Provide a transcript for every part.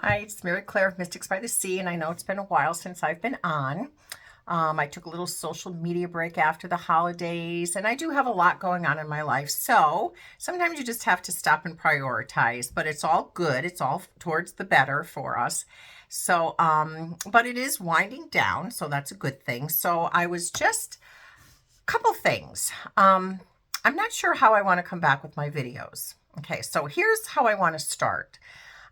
Hi, it's Mary Claire of Mystics by the Sea, and I know it's been a while since I've been on. I took a little social media break after the holidays, and I do have a lot going on in my life. So sometimes you just have to stop and prioritize, but it's all good. It's all towards the better for us. But it is winding down, so that's a good thing. So I was just a couple things. I'm not sure how I want to come back with my videos. Okay, so here's how I want to start.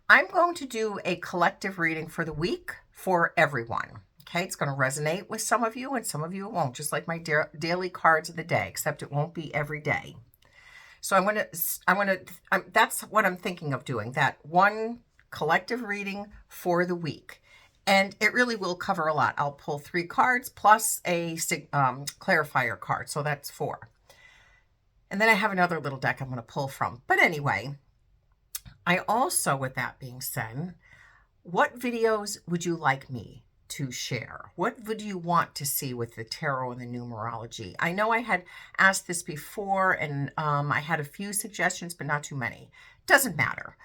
I'm going to do a collective reading for the week for everyone. Okay, it's going to resonate with some of you and some of you it won't, just like my daily cards of the day, except it won't be every day. So that's what I'm thinking of doing, that one collective reading for the week. And it really will cover a lot. I'll pull 3 cards plus a clarifier card, so that's 4. And then I have another little deck I'm going to pull from. But anyway, I also, with that being said, what videos would you like me to share? What would you want to see with the tarot and the numerology? I know I had asked this before, and I had a few suggestions, but not too many. Doesn't matter.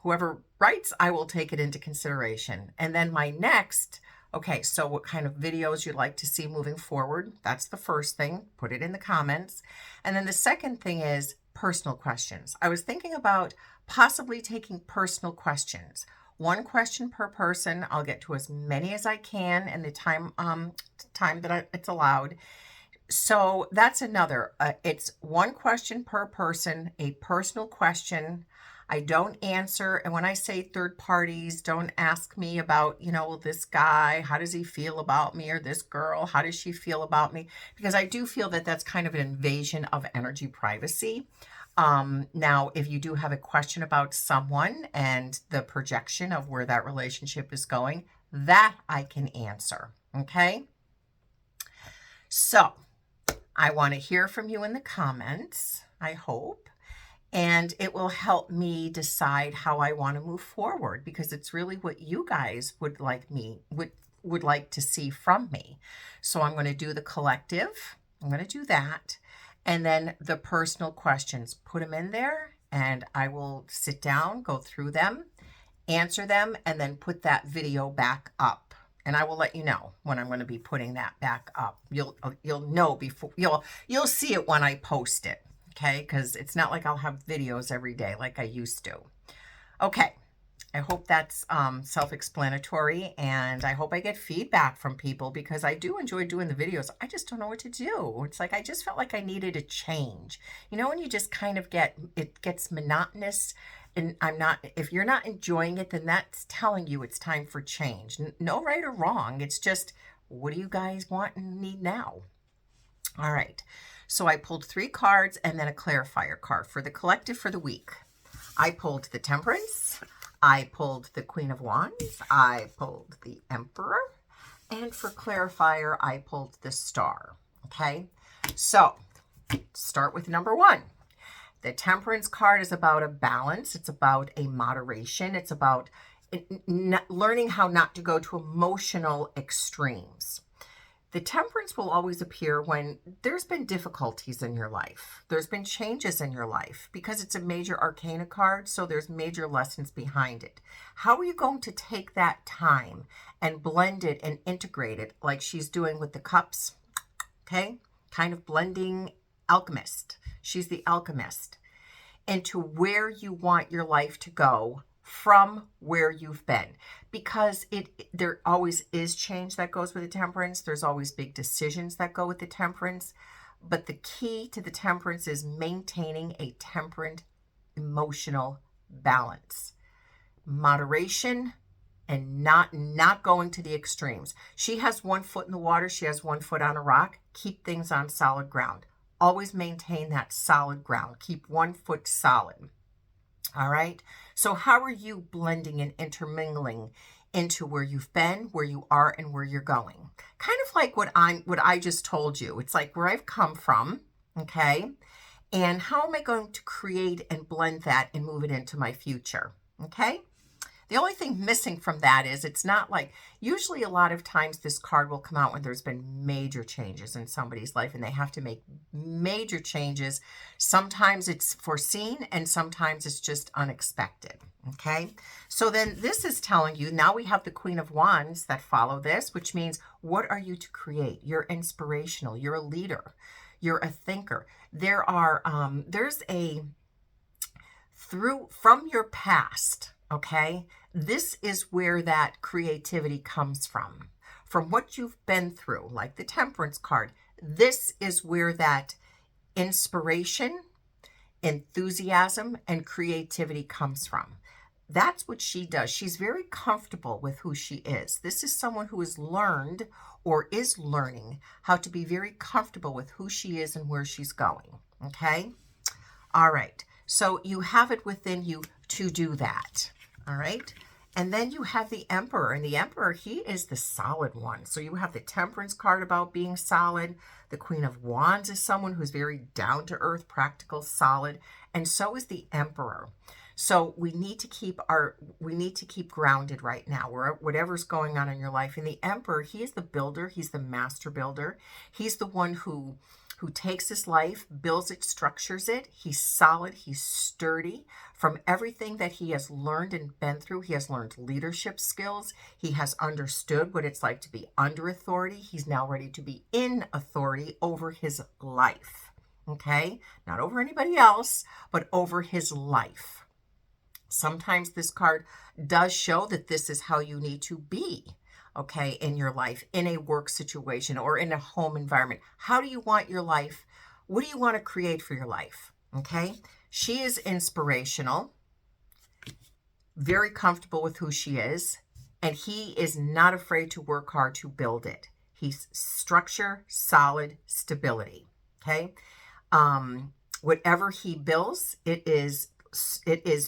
Whoever writes, I will take it into consideration. And then my next, okay, so what kind of videos you'd like to see moving forward? That's the first thing. Put it in the comments. And then the second thing is personal questions. I was thinking about possibly taking personal questions. 1 question per person. I'll get to as many as I can in the time that it's allowed. So that's another. It's 1 question per person, a personal question. I don't answer, and when I say third parties, don't ask me about, well, this guy, how does he feel about me, or this girl, how does she feel about me? Because I do feel that that's kind of an invasion of energy privacy. Now, if you do have a question about someone and the projection of where that relationship is going, that I can answer. Okay. So I want to hear from you in the comments, I hope, and it will help me decide how I want to move forward, because it's really what you guys would like to see from me. So I'm going to do the collective. I'm going to do that. And then the personal questions, put them in there, and I will sit down, go through them, answer them, and then put that video back up. And I will let you know when I'm going to be putting that back up. You'll know before, you'll see it when I post it, okay? Because it's not like I'll have videos every day like I used to. Okay. I hope that's self-explanatory, and I hope I get feedback from people, because I do enjoy doing the videos. I just don't know what to do. It's like I just felt like I needed a change. When you just kind of it gets monotonous, and if you're not enjoying it, then that's telling you it's time for change. No right or wrong. It's just, what do you guys want and need now? All right. So I pulled 3 cards and then a clarifier card for the collective for the week. I pulled the Temperance. I pulled the Queen of Wands, I pulled the Emperor, and for clarifier, I pulled the Star, okay? So, start with number 1. The Temperance card is about a balance. It's about a moderation. It's about learning how not to go to emotional extremes. The Temperance will always appear when there's been difficulties in your life. There's been changes in your life, because it's a major arcana card, so there's major lessons behind it. How are you going to take that time and blend it and integrate it like she's doing with the cups? Okay, kind of blending alchemist. She's the alchemist into where you want your life to go from where you've been, because there always is change that goes with the Temperance. There's always big decisions that go with the Temperance, but the key to the Temperance is maintaining a temperate emotional balance, moderation, and not going to the extremes. She has 1 foot in the water, she has 1 foot on a rock. Keep things on solid ground. Always maintain that solid ground. Keep 1 foot solid. All right. So how are you blending and intermingling into where you've been, where you are, and where you're going? Kind of like what I just told you. It's like where I've come from. Okay. And how am I going to create and blend that and move it into my future? Okay. The only thing missing from that is it's not like, usually a lot of times this card will come out when there's been major changes in somebody's life and they have to make major changes. Sometimes it's foreseen and sometimes it's just unexpected. Okay, so then this is telling you, now we have the Queen of Wands that follow this, which means what are you to create? You're inspirational. You're a leader. You're a thinker. There's a from your past, okay? This is where that creativity comes from what you've been through, like the Temperance card. This is where that inspiration, enthusiasm, and creativity comes from. That's what she does. She's very comfortable with who she is. This is someone who has learned or is learning how to be very comfortable with who she is and where she's going. Okay? All right. So you have it within you to do that. All right? And then you have the Emperor. And the Emperor, he is the solid one. So you have the Temperance card about being solid. The Queen of Wands is someone who's very down-to-earth, practical, solid. And so is the Emperor. So we need to keep grounded right now, whatever's going on in your life. And the Emperor, he is the builder. He's the master builder. He's the one who takes his life, builds it, structures it. He's solid. He's sturdy. From everything that he has learned and been through, he has learned leadership skills. He has understood what it's like to be under authority. He's now ready to be in authority over his life. Okay? Not over anybody else, but over his life. Sometimes this card does show that this is how you need to be, okay, in your life, in a work situation or in a home environment. How do you want your life? What do you want to create for your life? Okay, she is inspirational, very comfortable with who she is, and he is not afraid to work hard to build it. He's structure, solid, stability. Okay, whatever he builds, it is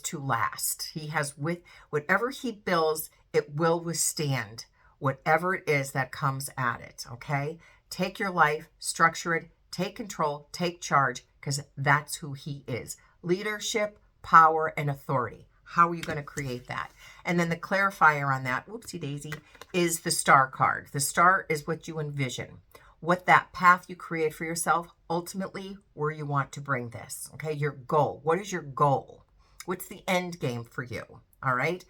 to last. He has, with whatever he builds, it will withstand whatever it is that comes at it. Okay, take your life, structure it, take control, take charge, because that's who he is. Leadership, power, and authority. How are you going to create that? And then the clarifier on that, whoopsie daisy, is the Star card. The Star is what you envision, what that path you create for yourself, ultimately where you want to bring this. Okay, your goal. What is your goal? What's the end game for you? All right.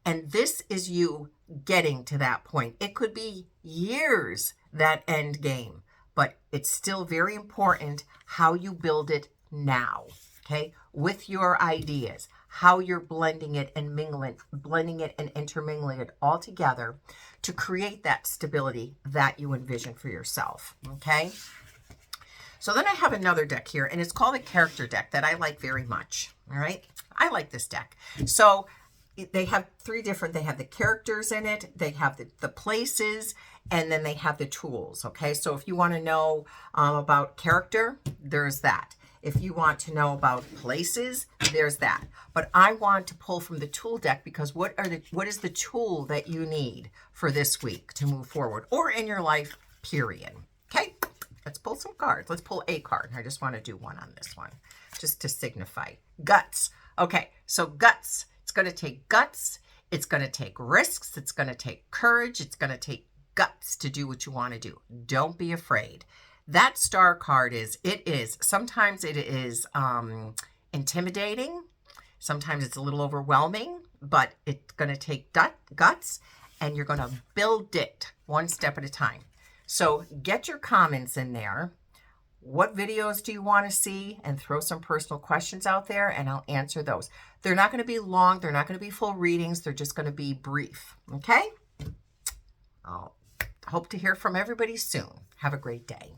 And this is you getting to that point. It could be years, that end game, but it's still very important how you build it now. Okay, with your ideas, how you're blending it and blending it and intermingling it all together to create that stability that you envision for yourself. Okay. So then I have another deck here, and it's called a character deck that I like very much. All right. I like this deck. So they have they have the characters in it, they have the places, and then they have the tools. Okay. So if you want to know about character, there's that. If you want to know about places, there's that. But I want to pull from the tool deck because what is the tool that you need for this week to move forward or in your life, period. Okay, let's pull some cards. Let's pull a card. I just want to do one on this one just to signify. Guts. Okay, so guts. It's going to take guts. It's going to take risks. It's going to take courage. It's going to take guts to do what you want to do. Don't be afraid. That Star card sometimes it is intimidating. Sometimes it's a little overwhelming, but it's going to take guts, and you're going to build it one step at a time. So get your comments in there. What videos do you want to see? And throw some personal questions out there, and I'll answer those. They're not going to be long. They're not going to be full readings. They're just going to be brief. Okay? I'll hope to hear from everybody soon. Have a great day.